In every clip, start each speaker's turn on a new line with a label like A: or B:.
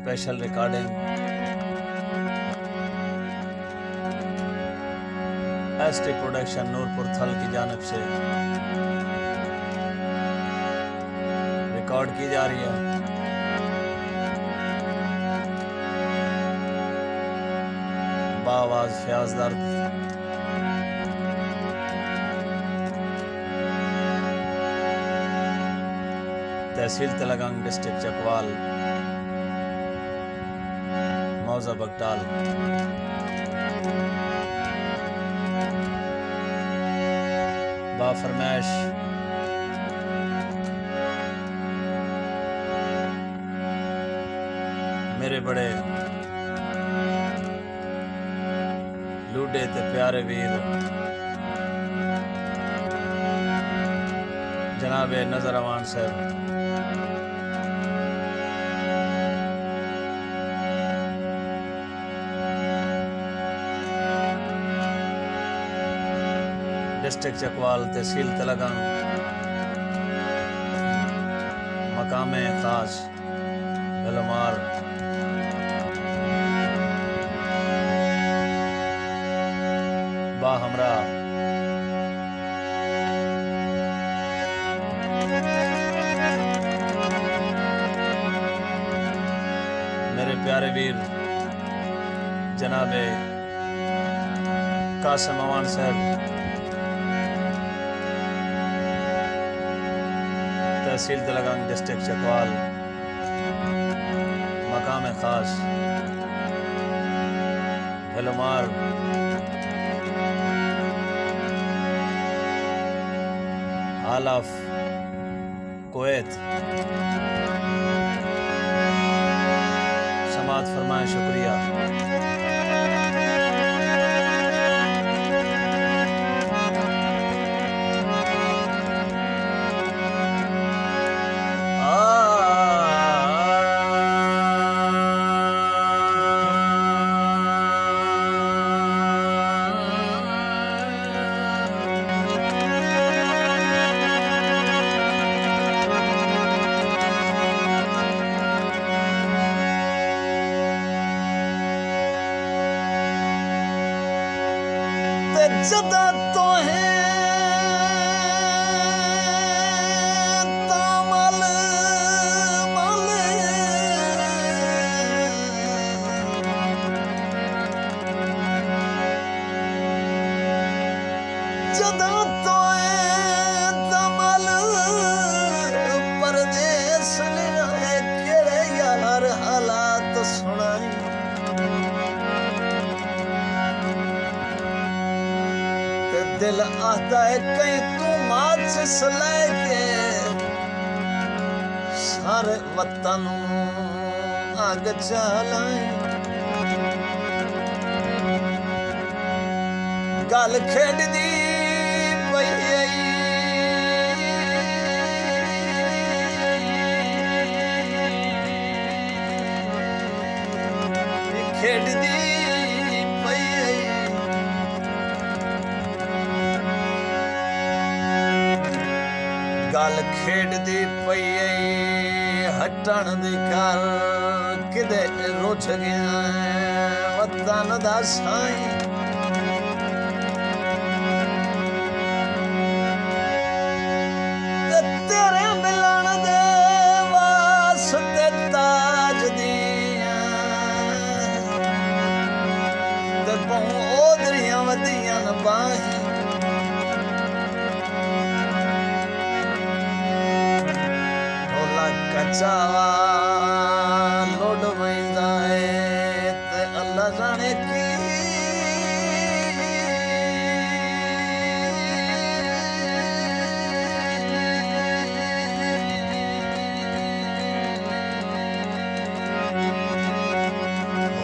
A: Special recording ST production Noorpur Thal की जानिब से रिकॉर्ड की जा रही है। बाआवाज फयाज दर्द तहसील तेलंगाना डिस्ट्रिक्ट चकवाल मौजा बगटाल। बाफरमैश मेरे बड़े लूडे ते प्यारे वीर जनाब नजर अमान साहब, डिस्ट्रिक्ट चकवाल तहसील तेलंगाना, मकामे खास गलमार बा हमरा मेरे प्यारे वीर जनाबे कासिम अमान साहब, तहसील तेलंगाना डिस्ट्रिक्ट चकवाल, मकाम खास गलमार आलाफ कुवैत, समाअत फरमाए शुक्रिया। जदा तो है तामल मल जदा तो है तामल परदेस ले केड़े यार हालात सुनाई। दिल आता है कहीं तू माचिस लेके सारे वतन आग जलाई। गल खेड़दी पई खेड़दी गल खेड़दी पई हटण दी कर किदे रुझ गया वतन दा साईं। तेरे मिलन दे वास्ते ताज दियां ते बहु ओदरियां वदियां बाही। कचावा लोड वहींदा है ते अल्लाह जाने की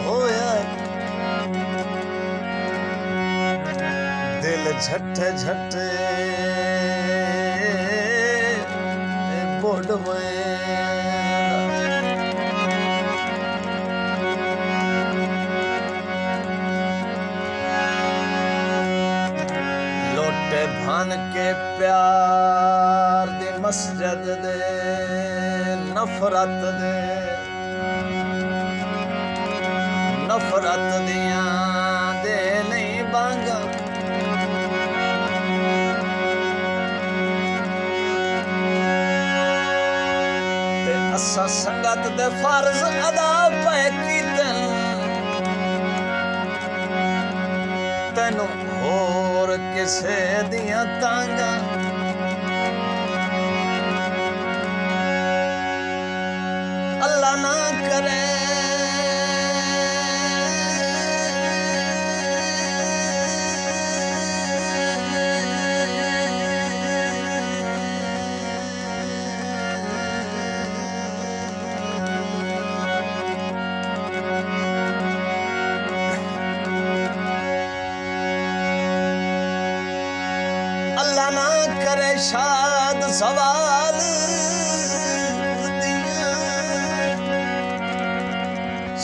A: होया दिल झट झट बोड में भान के प्यार दी मस्जिद दे नफरत दे नफरत दिया दे नहीं बांगा ते असा संगत दे फर्ज अदा पे कीतन तेनू होर किसे दिया तांगा अल्लाह ना करे अल्लाह ना करे शाद सवाल दिया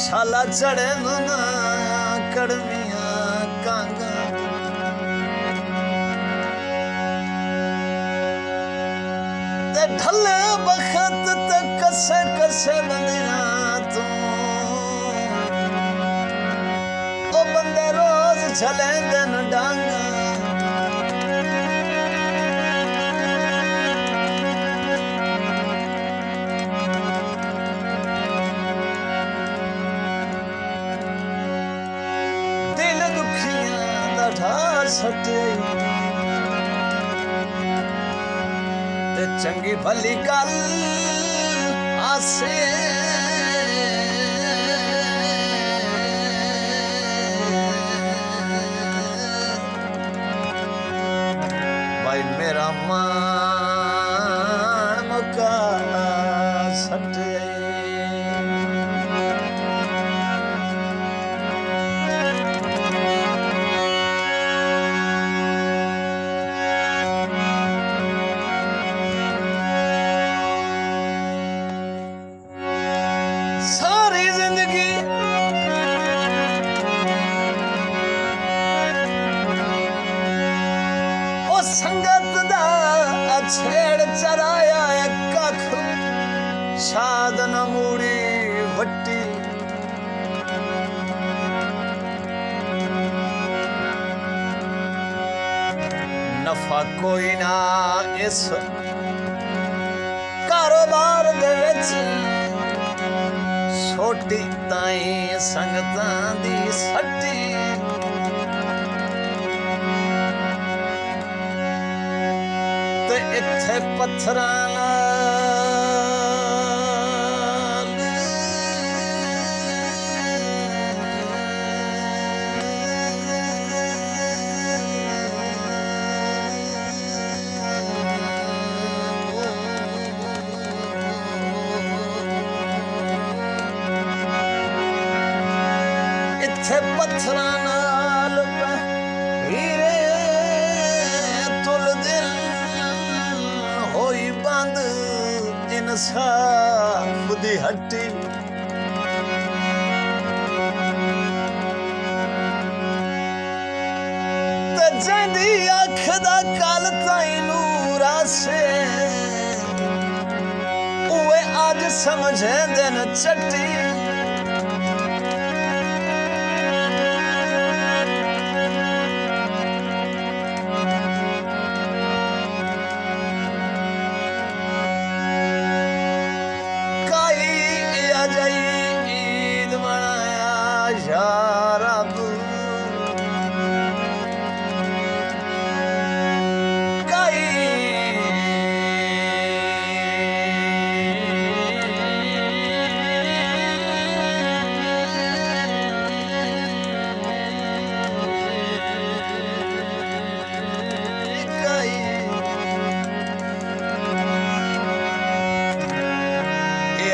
A: शाला चढ़े ना कड़मिया कांगा ते ढले बखत ते कसे कसे बंदिया तू ओ बंदे रोज चले दिन डांगा सटे ते चंगी भली गल आसे भाई मेरा मान मुका सटे संगत दा छेड़ चराया कख शाद न मूड़ी वट्टी नफा कोई ना इस कारोबार दे विच छोटी ताई संगतां दी सट्टी इत्थे पत्थरां नाल इत्थे पत्थरां नाल हीरे इंसाफ दी हट्टी ते जंदी अख दा कल ताई नूर आसे उए अज समझेंदे न चट्टी ईद मनाया या रब कई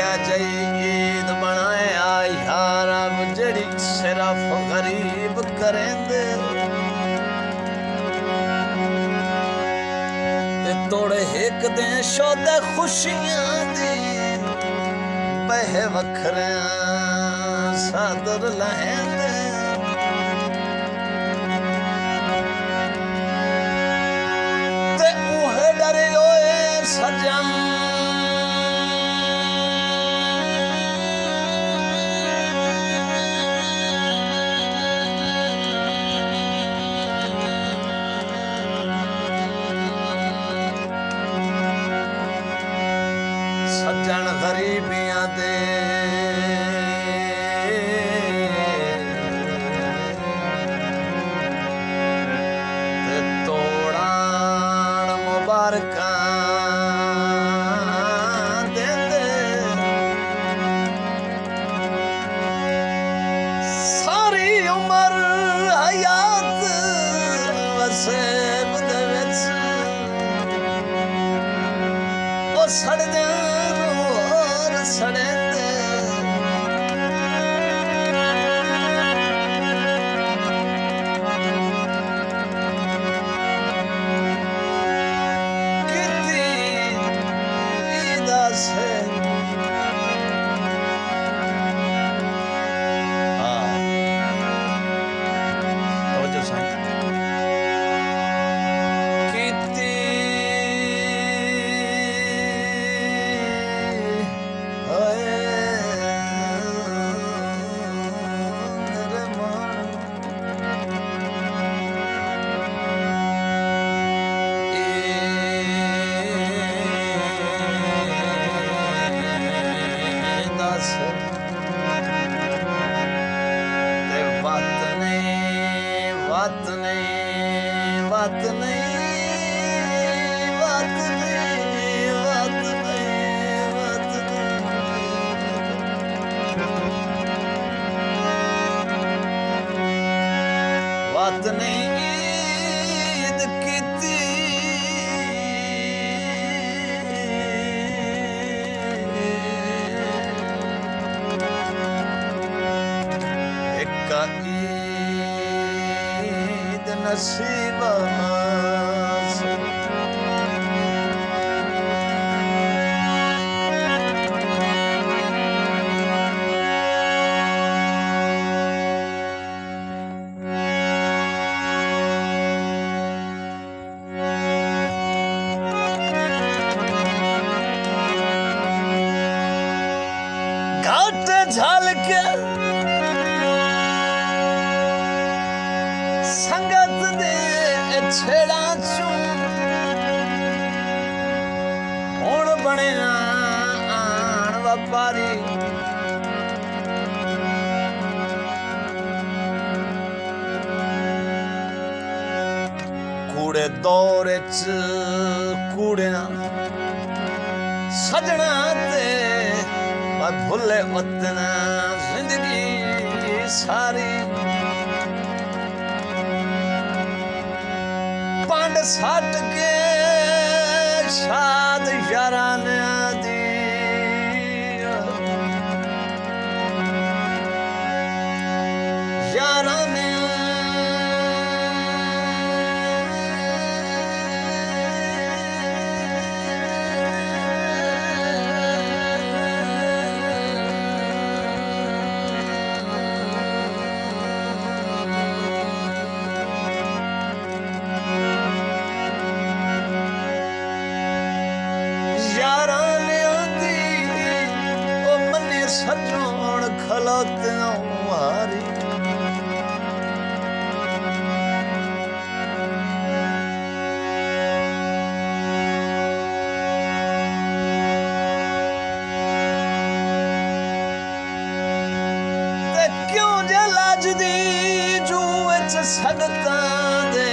A: ईद बनाया यार जड़ी सिर्फ गरीब करेंदे ते तोड़े हिक दे शोदे खुशियां दी बहे वखरे सादर लहेंदे ते उहे डरे होए सजन जन गरीबियां दे ते तोड़ान मुबारकां देंदे सारी उमर हयात वसेब दे विच ओ सड़दे और सड़ेंदे किती ईदा से तवज्जो साईं किती बात नहीं ईद कीती एक ईद नसीब मास घाट झाल के संगत दे छेड़ा चूं हुण बणिया आण व्यापारी कूड़े दौर च कूड़ियां सजना ते भुले वतन जिंदगी सारी पंड सट के शाद याराने दी याराने सजोण खलोतियों वारी ते क्यों जे लाज दी जू विच संगतां दे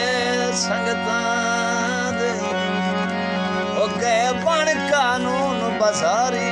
A: ओ गए बण कानून बाजारी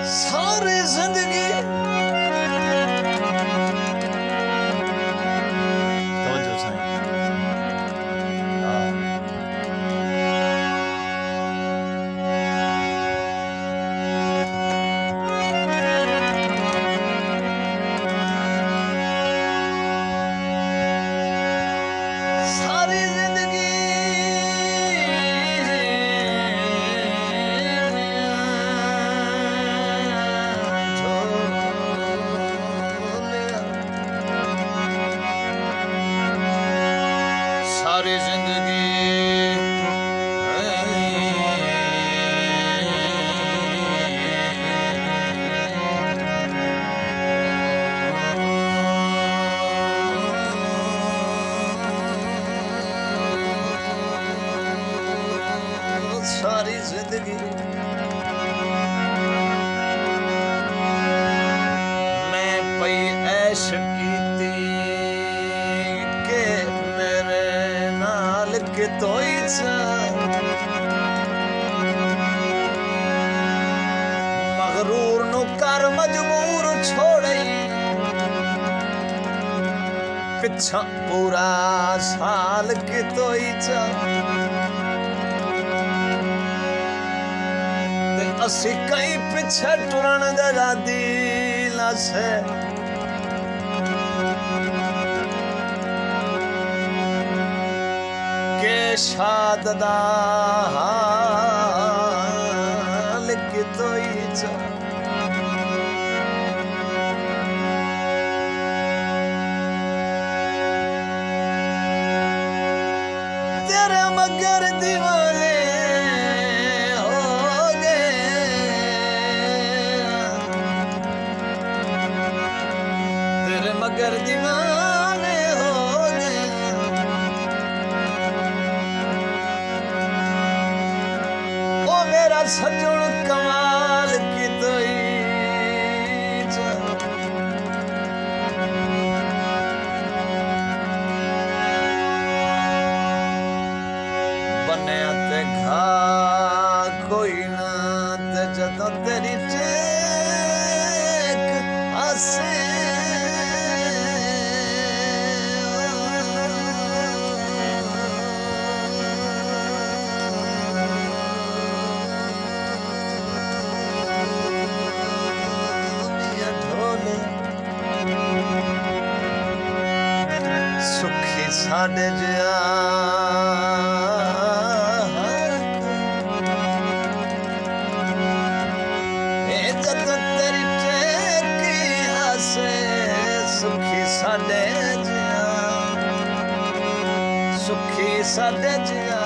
A: सारी जिंदगी तवज्जो साईं सारी सारी जिंदगी सारी जिंदगी मैं पई ऐश कीती के मेरे नाल के तोई मगरूर नु कर मजबूर छोड़ई पिछा पूरा साल के तोई असी कई पिछे टुरन जरा दिल से के शाद दा हाल की तोई तेरे मगर दीवाने मगर दीवाने हो गए ओ मेरा सजन कमाल की तोई बने ते घा कोई ना ते जदों तेरी टेक हसे सुखी साडे जिया जद तेरी टेकी हसे सुखी साडे जिया सुखी साडे जिया